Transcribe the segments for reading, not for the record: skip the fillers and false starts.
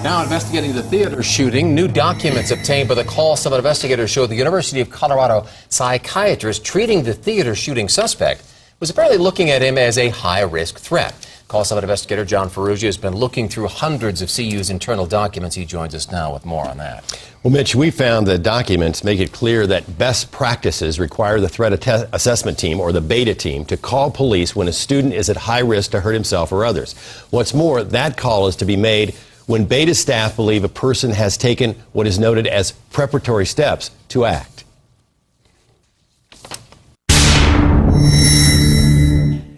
Now investigating the theater shooting, new documents obtained by the CALL7 investigators show the University of Colorado psychiatrist treating the theater shooting suspect was apparently looking at him as a high-risk threat. CALL7 investigator John Ferrugia has been looking through hundreds of CU's internal documents. He joins us now with more on that. Well, Mitch, we found the documents make it clear that best practices require the threat assessment team, or the beta team, to call police when a student is at high risk to hurt himself or others. What's more, that call is to be made when beta staff believe a person has taken what is noted as preparatory steps to act.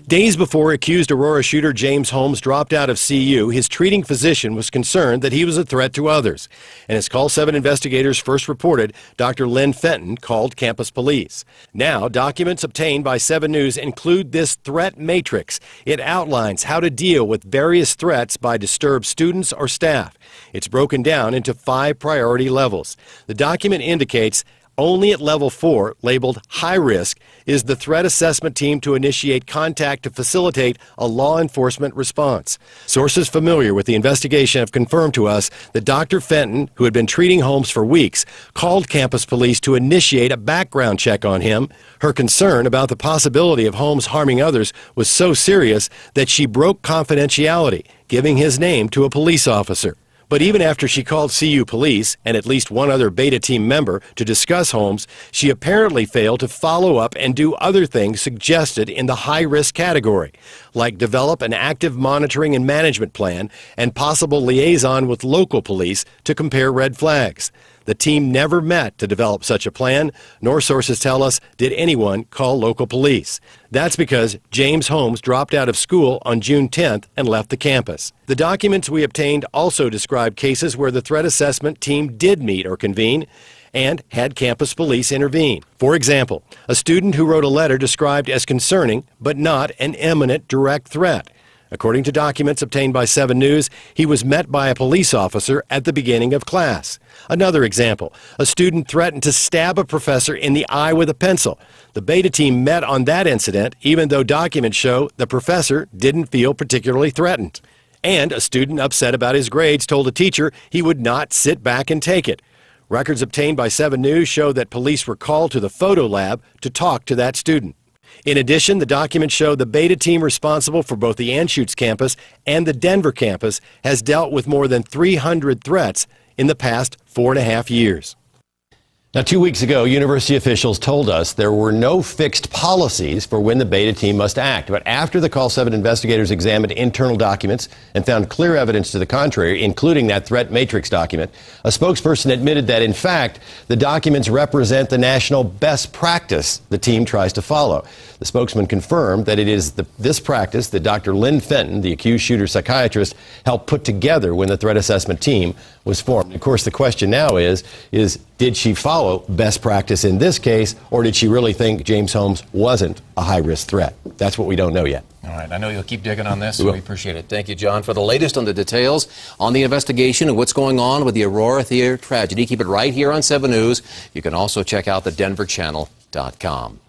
Days before accused Aurora shooter James Holmes dropped out of CU, his treating physician was concerned that he was a threat to others. And as CALL7 investigators first reported, Dr. Lynne Fenton called campus police. Now, documents obtained by 7 News include this threat matrix. It outlines how to deal with various threats by disturbed students or staff. It's broken down into 5 priority levels. The document indicates only at level 4, labeled high risk, is the threat assessment team to initiate contact to facilitate a law enforcement response. Sources familiar with the investigation have confirmed to us that Dr. Fenton, who had been treating Holmes for weeks, called campus police to initiate a background check on him. Her concern about the possibility of Holmes harming others was so serious that she broke confidentiality, giving his name to a police officer. But even after she called CU police and at least one other beta team member to discuss Holmes, she apparently failed to follow up and do other things suggested in the high-risk category, like develop an active monitoring and management plan and possible liaison with local police to compare red flags. The team never met to develop such a plan, nor sources tell us did anyone call local police. That's because James Holmes dropped out of school on June 10th and left the campus. The documents we obtained also describe cases where the threat assessment team did meet or convene and had campus police intervene. For example, a student who wrote a letter described as concerning but not an imminent direct threat. According to documents obtained by 7 News, he was met by a police officer at the beginning of class. Another example, a student threatened to stab a professor in the eye with a pencil. The beta team met on that incident, even though documents show the professor didn't feel particularly threatened. And a student upset about his grades told a teacher he would not sit back and take it. Records obtained by 7 News show that police were called to the photo lab to talk to that student. In addition, the documents show the beta team responsible for both the Anschutz campus and the Denver campus has dealt with more than 300 threats in the past 4.5 years. Now, 2 weeks ago, university officials told us there were no fixed policies for when the beta team must act. But after the CALL7 investigators examined internal documents and found clear evidence to the contrary, including that threat matrix document, a spokesperson admitted that, in fact, the documents represent the national best practice the team tries to follow. The spokesman confirmed that it is this practice that Dr. Lynne Fenton, the accused shooter psychiatrist, helped put together when the threat assessment team was formed. Of course, the question now is did she follow best practice in this case, or did she really think James Holmes wasn't a high-risk threat? That's what we don't know yet. All right, I know you'll keep digging on this, so we appreciate it. Thank you, John, for the latest on the details on the investigation and what's going on with the Aurora Theater tragedy. Keep it right here on 7 News. You can also check out the denverchannel.com.